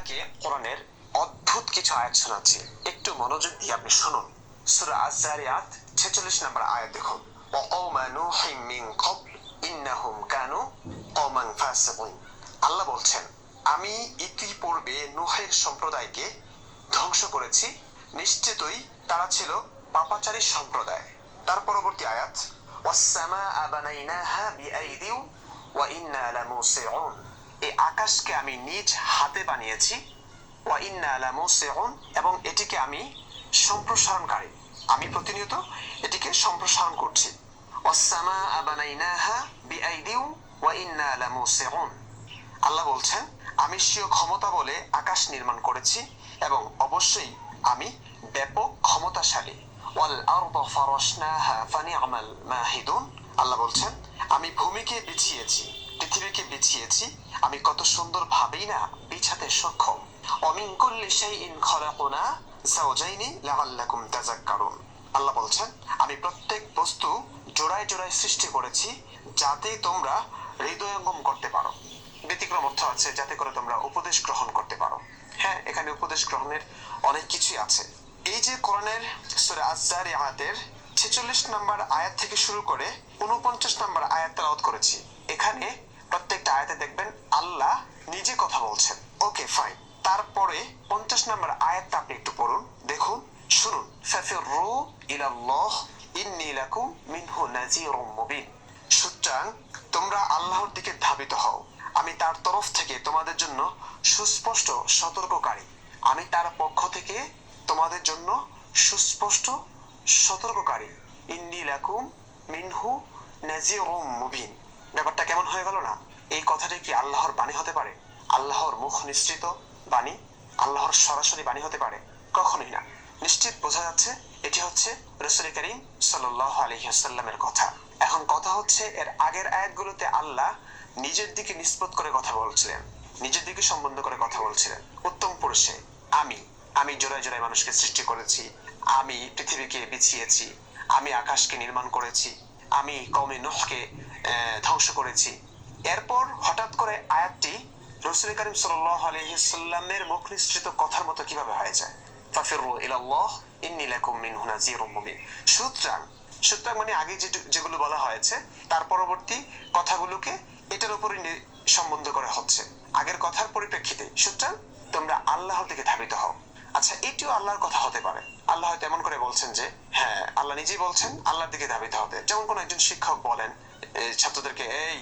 আপনাকে কোরআনের অদ্ভুত কিছু আয়াত শোনাচ্ছি, একটু মনোযোগ দিয়ে আপনি শুনুন। সূরা আয-যারিয়াত 46 নম্বর আয়াত দেখুন। ওয়াকাউমা নূহিম মিন ক্বাবল ইন্নাহুম কানু কওমান ফাসিকিন। আল্লাহ বলছেন, আমি ইতিপূর্বে নূহের সম্প্রদায়কে ধ্বংস করেছি, নিশ্চিতই তারা ছিল পাপাচারী সম্প্রদায়। তার পরবর্তী আয়াত, ওয়াস-সামাআ বানাইনাহা বিআইদিন ওয়া ইন্না লামুসিউন। এই আকাশকে আমি নিজ হাতে বানিয়েছি, ওয়া ইন্না লামুসিউন, এবং এটিকে আমি সম্প্রসারণকারী, আমি প্রতিনিয়ত এটিকে সম্প্রসারণ করছি। ওয়াস-সামাআ বানাইনাহা বিআইদিন ওয়া ইন্না লামুসিউন। আল্লাহ বলছেন, আমি স্বীয় ক্ষমতা বলে আকাশ নির্মাণ করেছি এবং অবশ্যই আমি ব্যাপক ক্ষমতাশালী। ওয়াল আরদা ফারাশনাহা ফানি'মাল মাহিদুন। আল্লাহ বলছেন, আমি ভূমিকে বিছিয়েছি, পৃথিবীকে বিছিয়েছি, আমি কত সুন্দর ভাবেই না বিছাতে সক্ষম। ওয়া মিন কুল্লি শাইইন খালাকনা যাওজাইনি লাআল্লাকুম তাযাক্কারুন। আল্লাহ বলছেন, আমি প্রত্যেক বস্তু জোড়ায় জোড়ায় সৃষ্টি করেছি যাতে তোমরা হৃদয়ঙ্গম করতে পারো। ব্যতিক্রম অর্থ আছে যাতে করে তোমরা উপদেশ গ্রহণ করতে পারো। হ্যাঁ, এখানে উপদেশ গ্রহণের অনেক কিছুই আছে। এই যে কোরআনের সূরা আয-যারিয়াতের 46 নম্বর আয়াত থেকে শুরু করে 49 নম্বর আয়াত তেলাওয়াত করেছি, এখানে প্রত্যেকটা আয়াতে দেখবেন আল্লাহ নিজে কথা বলছেন। Okay fine. তারপরে 50 নম্বর আয়াতটা আপনি একটু পড়ুন, দেখুন, শুনুন। ফাফিরু ইলাল্লাহ ইন্নী লাকুম মিনহু নাযীরুম মুবিন। সুতরাং তোমরা আল্লাহর দিকে ধাবিত হও, আমি তার তরফ থেকে তোমাদের জন্য সুস্পষ্ট সতর্ককারী। আমি তার পক্ষ থেকে তোমাদের জন্য সুস্পষ্ট সতর্ককারী। ইন্নী লাকুম মিনহু নাযীরুম মুবিন। ব্যাপারটা কেমন হয়ে গেল না? এই কথাটি কি আল্লাহর বাণী হতে পারে? আল্লাহর মুখ নিঃসৃত বাণী, আল্লাহর সরাসরি বাণী হতে পারে? কখনোই না। নিশ্চিত বোঝা যাচ্ছে এটি হচ্ছে রাসূল করিম সাল্লাল্লাহু আলাইহি ওয়াসাল্লামের কথা। এখন কথা হচ্ছে, এর আগের আয়াতগুলোতে আল্লাহ নিজের দিকে নিসবত করে কথা বলছিলেন, নিজের দিকে সম্বন্ধ করে কথা বলছিলেন উত্তম পুরুষে। আমি জোড়ায় জোড়ায় মানুষকে সৃষ্টি করেছি, আমি পৃথিবীকে বিছিয়েছি, আমি আকাশকে নির্মাণ করেছি, আমি কওমে নূহকে ধ্বংস করেছি। এরপর হঠাৎ করে আয়াতটি রাসূল করিম সাল্লাল্লাহু আলাইহি ওয়াসাল্লামের মুখ নিঃসৃত কথার মতো কিভাবে হয়ে যায়? ফাফিরু ইলাল্লাহ ইন্নী লাকুম মিনহু নাযীরুম মুবিন। সুতরাং মানে আগে যেগুলো বলা হয়েছে তার পরবর্তী কথাগুলোকে এটার উপরে সম্বন্ধ করা হচ্ছে আগের কথার পরিপ্রেক্ষিতে। সুতরাং তোমরা আল্লাহর দিকে ধাবিত হও। আচ্ছা, এটিও আল্লাহর কথা হতে পারে। আল্লাহ হয়তো এমন করে বলছেন যে, হ্যাঁ, আল্লাহ নিজেই বলছেন আল্লাহর দিকে ধাবিত হতে। যেমন কোন একজন শিক্ষক বলেন ছাত্রদেরকে, এই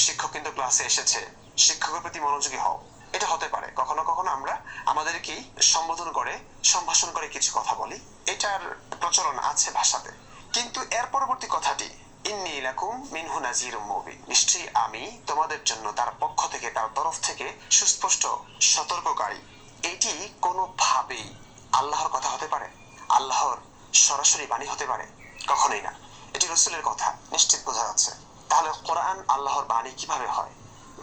শিক্ষক কিন্তু ক্লাসে এসেছে, শিক্ষকের প্রতি মনোযোগী হও। এটা হতে পারে। কখনো কখনো আমরা আমাদেরকেই সম্বোধন করে, সম্ভাষণ করে কিছু কথা বলি, এটার প্রচলন আছে ভাষাতে। কিন্তু এর পরবর্তী কথাটি, ইন্নী লাকুম মিনহু নাযীরুম মুবিন, নিশ্চয়ই আমি তোমাদের জন্য তার পক্ষ থেকে, তার তরফ থেকে সুস্পষ্ট সতর্ককারী। এটি কোনোভাবেই আল্লাহর কথা হতে পারে? আল্লাহর সরাসরি বাণী হতে পারে? কখনোই না। এটি রাসূলের কথা, নিশ্চিত বোঝা যাচ্ছে। তাহলে কোরআন আল্লাহর বাণী কিভাবে হয়?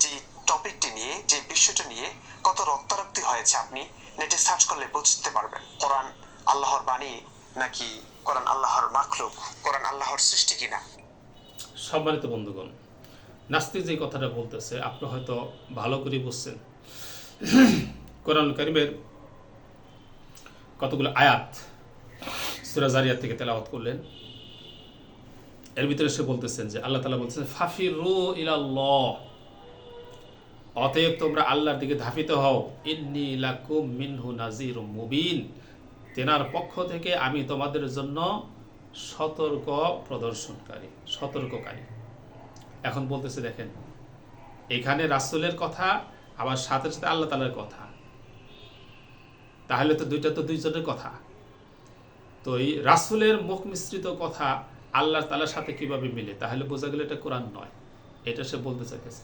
যে টপিকটি নিয়ে, যে বিষয়টা নিয়ে কত রক্তারক্তি হয়েছে, আপনি নেটে সার্চ করলে বুঝতে পারবেন। কোরআন আল্লাহর বাণী নাকি কোরআন আল্লাহর মাখলুক, কোরআন আল্লাহর সৃষ্টি কিনা। সম্মানিত বন্ধুগণ, নাস্তিক যে কথাটা বলতেছে আপনি হয়তো ভালো করে বুঝছেন। কোরআন কারীমের কতগুলো আয়াত সূরা যারিয়াত থেকে তেলাওয়াত করলেন, এর ভিতরে সে বলতেছেন যে আল্লাহ তাআলা বলছেন, ফাফিরু ইলাল্লাহ, অতএব তোমরা আল্লাহর দিকে ধাবিত হও, ইন্নী লাকুম মিনহু নাযীরুম মুবিন, তেনার পক্ষ থেকে আমি তোমাদের জন্য সতর্ক প্রদর্শনকারী, সতর্ককারী। এখন বলতেছে, দেখেন, এখানে রাসূলের কথা, আবার সাথে সাথে আল্লাহ তাআলার কথা, তাহলে তো দুইটা তো দুইজনের কথা। তো এই রাসূলের মুখ মিশ্রিত কথা আল্লাহ তাআলার সাথে কিভাবে মিলে? তাহলে বোঝা গেল এটা কোরআন নয়। এটা সে বলতে চাইছে।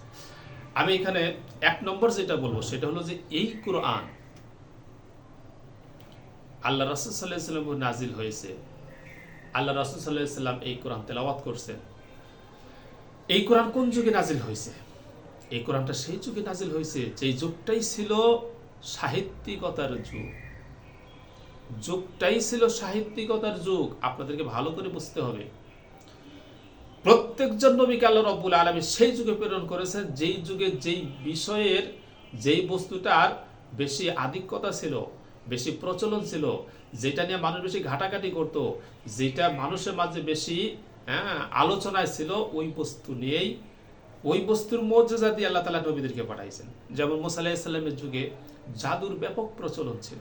আমি এখানে এক নম্বর যেটা বলবো সেটা হলো যে এই কোরআন আল্লাহ রাসূল সাল্লাল্লাহু আলাইহি ওয়াসাল্লাম নাজিল হয়েছে, আল্লাহ রাসূল সাল্লাল্লাহু আলাইহি ওয়াসাল্লাম এই কোরআন তেলাওয়াত করছেন। এই কোরআন কোন যুগে নাজিল হয়েছে? এই কোরআনটা সেই যুগে নাজিল হয়েছে যেই যুগটাই ছিল সাহিত্যিকতার যুগ, যুগটাই ছিল সাহিত্যিকতার যুগ। আপনাদেরকে ভালো করে বুঝতে হবে, প্রত্যেকজন নবীকে আল্লাহ রাব্বুল আলামিন সেই যুগে প্রেরণ করেছেন যেই যুগে যেই বিষয়ের, যেই বস্তুটার বেশি আধিক্যতা ছিল, বেশি প্রচলন ছিল, যেটা নিয়ে মানুষ বেশি ঘাটাঘাটি করতো, যেটা মানুষের মাঝে বেশি আলোচনায় ছিল, ওই বস্তু নিয়েই, ওই বস্তুর মর্যাদা দিয়ে আল্লাহ তাআলা নবীদেরকে পাঠাইছেন। যেমন মুসা আলাইহিস সালামের যুগে জাদুর ব্যাপক প্রচলন ছিল।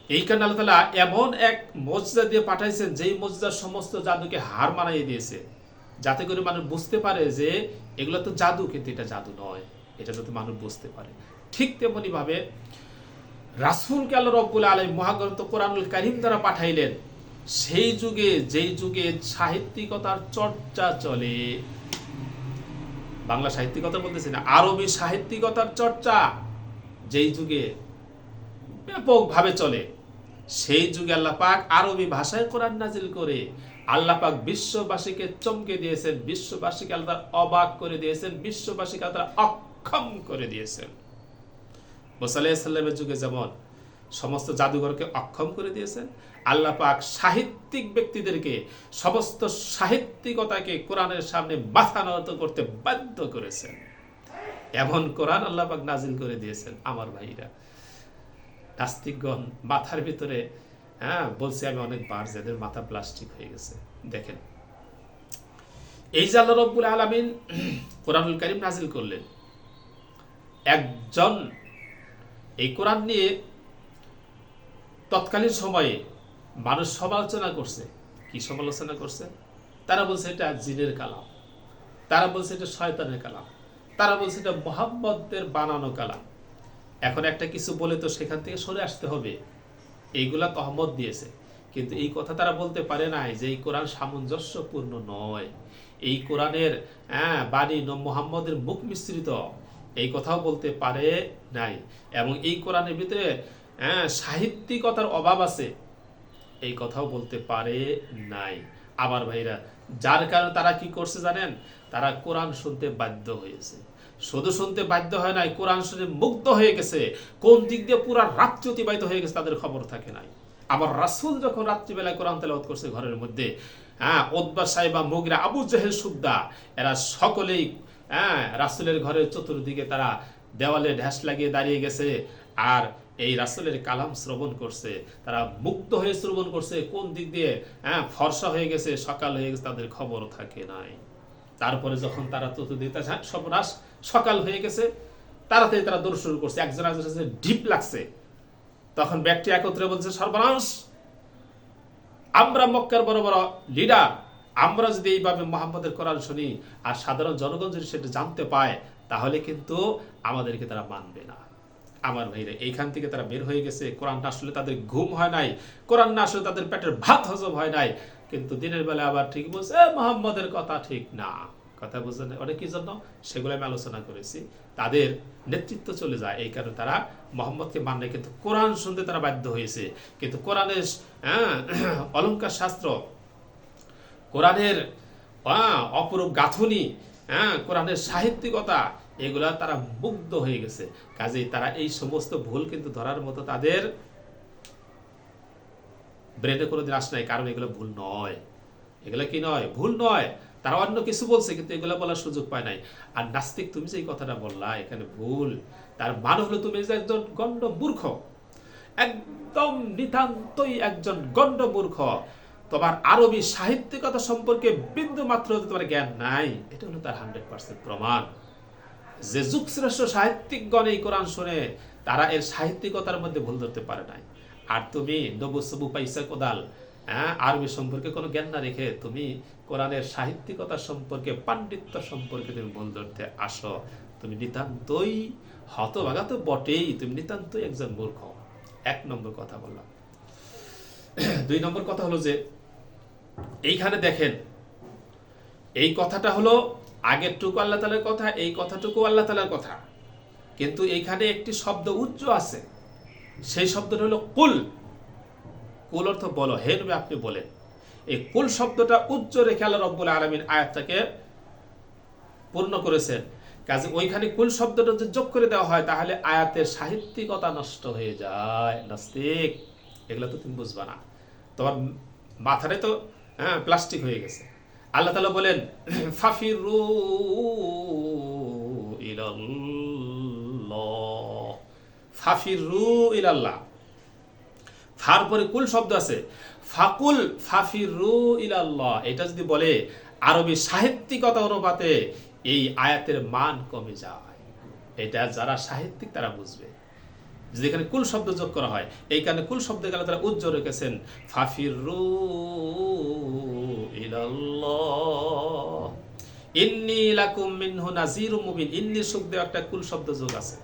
এই কারণে আল্লাহ তাআলা এমন এক মর্যাদা দিয়ে পাঠাইছেন, যেই মর্যাদা সমস্ত জাদুকে হার মানাইয়ে দিয়েছে, যাতে করে মানুষ বুঝতে পারে যে এগুলো তো জাদু, কিন্তু এটা জাদু নয়, এটা যাতে মানুষ বুঝতে পারে। ঠিক তেমনি ভাবে রাসূলকে আল্লাহ রাব্বুল আলামিন মহাগ্রন্থ কোরআনুল কারীম দ্বারা পাঠাইলেন, সেই যুগে, যেই যুগে সাহিত্যিকতার চর্চা চলে, বাংলা সাহিত্যিকতা বলতেছি না, আরবি সাহিত্যিকতার চর্চা যেই যুগে ব্যাপকভাবে চলে, সেই যুগে আল্লাহ পাক আরবি ভাষায় কোরআন নাজিল করে আল্লাহ পাক বিশ্ববাসীকে চমকে দিয়েছেন, বিশ্ববাসীকে আল্লাহ অবাক করে দিয়েছেন, বিশ্ববাসীকে আল্লাহ অক্ষম করে দিয়েছেন। মুসা আলাইহিস সালামের যুগে যেমন সমস্ত জাদুঘরকে অক্ষম করে দিয়েছেন, আল্লাহ পাক সাহিত্যিক ব্যক্তিদেরকে, সমস্ত সাহিত্যিকতাকে কোরআনের সামনে মাথা নত করতে বাধ্য করেছেন। এমন কোরআন আল্লাহ পাক নাজিল করে দিয়েছেন। আমার ভাইরা, নাস্তিকগণ মাথার ভিতরে বলছি আমি অনেকবার, যাদের মাথা প্লাস্টিক হয়ে গেছে। দেখেন, এই যে আল্লাহ রাব্বুল আলামিন কোরআনুল কারীম নাজিল করলেন, একজন এই কোরআন নিয়ে তৎকালীন সময়ে মানুষ সমালোচনা করছে। কি সমালোচনা করছে? তারা বলছে এটা জিনের কালাম, তারা বলছে এটা শয়তানের কালাম, তারা বলছে এটা মুহাম্মদের বানানো কালাম। এখন একটা কিছু বলে তো সেখান থেকে সরে আসতে হবে, এইগুলা তহমত দিয়েছে। কিন্তু এই কথা তারা বলতে পারে নাই যে এই কোরআন সামঞ্জস্যপূর্ণ নয়, এই কোরআনের বাণী মুহাম্মদের মুখ মিশ্রিত, এই কথাও বলতে পারে নাই। এবং এই কোরআনের ভিতরে সাহিত্যিকতার অভাব আছে, এই কথাও বলতে পারে নাই। আমার ভাইরা, যার কারণে তারা কি করছে জানেন? তারা কোরআন শুনতে বাধ্য হয়েছে। শুধু শুনতে বাধ্য হয় নাই, কোরআন শুনে মুগ্ধ হয়ে গেছে। কোন দিক দিয়ে পুরা রাত্রি অতিবাহিত হয়ে গেছে তাদের খবর থাকে নাই। আবার রাসূল যখন রাত্রিবেলায় কোরআন তেলাওয়াত করছে ঘরের মধ্যে, উতবা সাইবা, মুগিরা, আবু জেহেল, সুদ্দা, এরা সকলেই রাসূলের ঘরের চতুর্দিকে তারা দেওয়ালে ঢ্যাস লাগিয়ে দাঁড়িয়ে গেছে, আর এই রাসূলের কালাম শ্রবণ করছে। তারা মুগ্ধ হয়ে শ্রবণ করছে। কোন দিক দিয়ে ফর্সা হয়ে গেছে, সকাল হয়ে গেছে, তাদের খবর থাকে নাই। তারপরে যখন তারা চতুর্দিকে সর্বনাশ, সকাল হয়ে গেছে, তাড়াতাড়ি তারা দৌড় শুরু করছে, একজন একজনের সাথে ঢিপ লাগছে। তখন ব্যক্তি একত্রে বলছে, সর্বনাশ, আমরা মক্কার বড় বড় লিডার, আমরা যদি এইভাবে মুহাম্মদের কোরআন শুনি আর সাধারণ জনগণ যদি সেটা জানতে পায়, তাহলে কিন্তু আমাদেরকে তারা মানবে না। আমার ভাইরা, এইখান থেকে তারা বের হয়ে গেছে। কোরআন না আসলে তাদের ঘুম হয় নাই, কোরআন না আসলে তাদের পেটের ভাত হজম হয় নাই, কিন্তু দিনের বেলা আবার ঠিক বলছে মুহাম্মদের কথা ঠিক না। কথা বুঝলেন? অনেক কি জন্য সেগুলো আমি আলোচনা করেছি। তাদের নেতৃত্ব চলে যায়, এই কারণে তারা মুহাম্মদকে মানে, কিন্তু কোরআন শুনতে তারা বাধ্য হয়েছে। কিন্তু কোরআনের অলংকার শাস্ত্র, কোরআনের অপরূপ গাঁথুনি, কোরআনের সাহিত্যিকতা, এগুলা তারা মুগ্ধ হয়ে গেছে। কাজেই তারা এই সমস্ত ভুল কিন্তু ধরার মতো তাদের ব্রেনে কোনোদিন আসে নাই, কারণ এগুলো ভুল নয়। এগুলো কি নয়? ভুল নয়। তারা অন্য কিছু বলছে, কিন্তু এগুলো বলার সুযোগ পায় নাই। আর নাস্তিক, তুমি যে এই কথাটা বললা এখানে ভুল, তার মানে হলো তুমি যে একজন গণ্ড মূর্খ, একদম নিতান্তই একজন গণ্ড মূর্খ। তোমার আরবি সাহিত্যিকতা সম্পর্কে বিন্দু মাত্র তোমার জ্ঞান নাই, এটা হলো তার 100% প্রমাণ। যে যুগশ্রেষ্ঠ সাহিত্যিকগণ এই কোরআন শুনে, তারা এর সাহিত্যিকতার মধ্যে ভুল ধরতে পারে নাই। আর তুমি নবু সবু পাইসা কোদাল, আরবি সম্পর্কে কোনো জ্ঞান না রেখে তুমি কোরআনের সাহিত্যিকতা সম্পর্কে, পাণ্ডিত্য সম্পর্কে তুমি ভুল ধরতে আসো, তুমি নিতান্তই হতভাগা তো বটেই, তুমি নিতান্তই একজন মূর্খ। 1 নম্বর কথা বললাম। 2 নম্বর কথা হলো যে এইখানে দেখেন, এই কথাটা হলো আগেরটুকু আল্লাহ তাআলার কথা, এই কথাটুকু আল্লাহ তাআলার কথা, কিন্তু এইখানে একটি শব্দ উচ্চ আছে। সেই শব্দটা হলো কুল। কুল অর্থ বলো, হে নবী আপনি বলেন। এই কুল শব্দটা উচ্চ রেখে আল্লাহ রাব্বুল আলামিন আয়াতটাকে পূর্ণ করেছেন। কাজে ওইখানে কুল শব্দটা যদি যোগ করে দেওয়া হয়, তাহলে আয়াতের সাহিত্যিকতা নষ্ট হয়ে যায়। নাস্তিক, এগুলো তো তুমি বুঝবা না, তোমার মাথায় তো প্লাস্টিক হয়ে গেছে। আল্লাহ তাআলা বলেন, ফাফিরু ইলাল্লাহ, ফাফিরু ইলাল্লাহ, ফার পরে কুল শব্দ আছে, ফাকুল ফাফিরু ইলাল্লাহ, এটা যদি বলে আরবি সাহিত্যিকতা অনুপাতে এই আয়াতের মান কমে যায়। এটা যারা সাহিত্যিক তারা বুঝবে। যেখানে কুল শব্দ যোগ করা হয়, এই কারণে কুল শব্দ গেলে তারা উজ্জ্বল রেখেছেন ফাফিরু ইলাল্লাহ ইন্নী লাকুম মিনহু নাযীরুম মুবিন। ইন্নী শব্দে একটা কুল শব্দ যোগ আছে,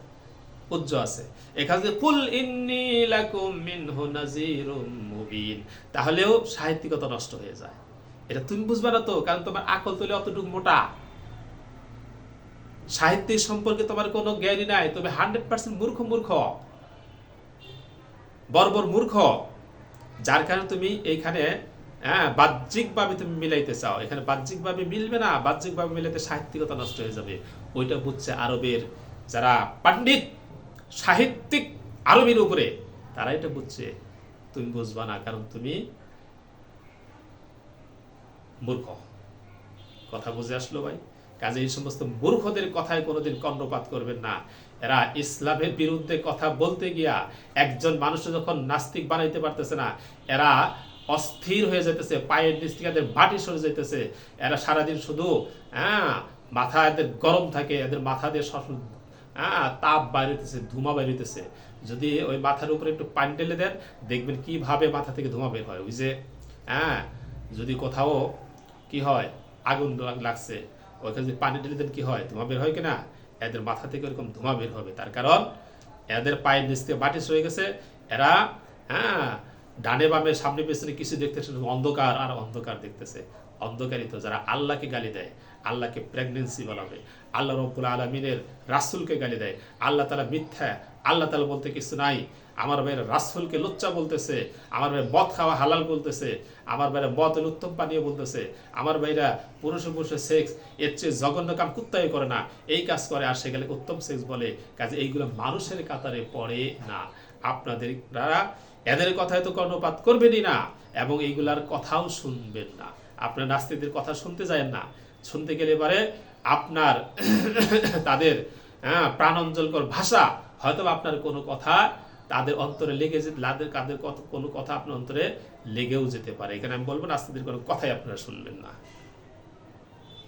উজ্জ্বল আছে। এখানে কুল ইন্নী লাকুম মিনহু নাযীরুম মুবিন, তাহলেও সাহিত্যিকতা নষ্ট হয়ে যায়। এটা তুমি বুঝবে না তো, কারণ তোমার আকল তলে অতটুকু মোটা, সাহিত্যিক সম্পর্কে তোমার কোনো জ্ঞানই নাই, তবে 100% মূর্খ, বর্বর মূর্খ, যার কারণে তুমি এইখানে বাহ্যিকভাবে তুমি মিলাইতে চাও। এখানে বাহ্যিকভাবে মিলবে না, বাহ্যিকভাবে মিলাইতে সাহিত্যিকতা নষ্ট হয়ে যাবে। ওইটা বুঝছে আরবের যারা পণ্ডিত সাহিত্যিক আরবির উপরে, তারা এটা বুঝছে, তুমি বুঝবা না, কারণ তুমি মূর্খ। কথা বুঝে আসলো ভাই? কাজে এই সমস্ত মূর্খদের কথায় কোনোদিন কর্ণপাত করবেন না। এরা ইসলামের বিরুদ্ধে কথা বলতে গিয়া একজন মানুষ যখন নাস্তিক বানাইতে পারতেছে না, এরা অস্থির হয়ে যেতেছে, পায়ের নিচ থেকে এদের মাটি সরে যেতেছে। এরা সারাদিন শুধু মাথা এদের গরম থাকে, এদের মাথা দিয়ে তাপ বাইরেতেছে, ধুমা বাইরেতেছে। যদি ওই মাথার উপরে একটু পানি ঢেলে দেন, দেখবেন কিভাবে মাথা থেকে ধোঁয়া বের হয়। ওই যে যদি কোথাও কি হয়, আগুন লাগছে, ওইখানে যদি পানি ঢেলে দেন কি হয়, ধোঁয়া বের হয় কিনা? এদের মাথা থেকে এরকম ধোঁয়া বের হবে। তার কারণ এদের পায়ের নিচ থেকে মাটি সরে গেছে। এরা ডানে বামে সামনে পেছনে কিছু দেখতেছে, অন্ধকার আর অন্ধকার দেখতেছে। অন্ধকারই তো যারা আল্লাহকে গালি দেয়, আল্লাহকে প্রেগনেন্সি বলাবে, আল্লাহ রব্বুল আলমিনের রাসূলকে গালি দেয়, আল্লাহ তাআলা মিথ্যা, আল্লাহ তাআলা বলতে কিছু নাই, আমার ভাইয়ের রাসূলকে লুচ্চা বলতেছে, আমার ভাই মদ খাওয়া হালাল বলতেছে, আমার ভাইরা মদের উত্তম পানীয় বলতেছে, আমার ভাইরা পুরুষে সেক্স এর চেয়ে জঘন্য কাম কুত্তাই করে না, এই কাজ করে, আর সেগুলো উত্তম সেক্স বলে। কাজে এইগুলো মানুষের কাতারে পড়ে না। আপনাদের এদের কথায় তো কর্ণপাত করবেনই না, এবং এইগুলার কথাও শুনবেন না। আপনার নাস্তিকদের কথা শুনতে যায় না, শুনতে গেলে পারে আপনার তাদের প্রাণঞ্জলকর ভাষা, হয়তো আপনার কোনো কথা তাদের অন্তরে লেগে যেতে, তাদের কোনো কথা আপনার অন্তরে লেগেও যেতে পারে। এখানে আমি বলবো নাস্তিকদের কোনো কথাই আপনারা শুনবেন না।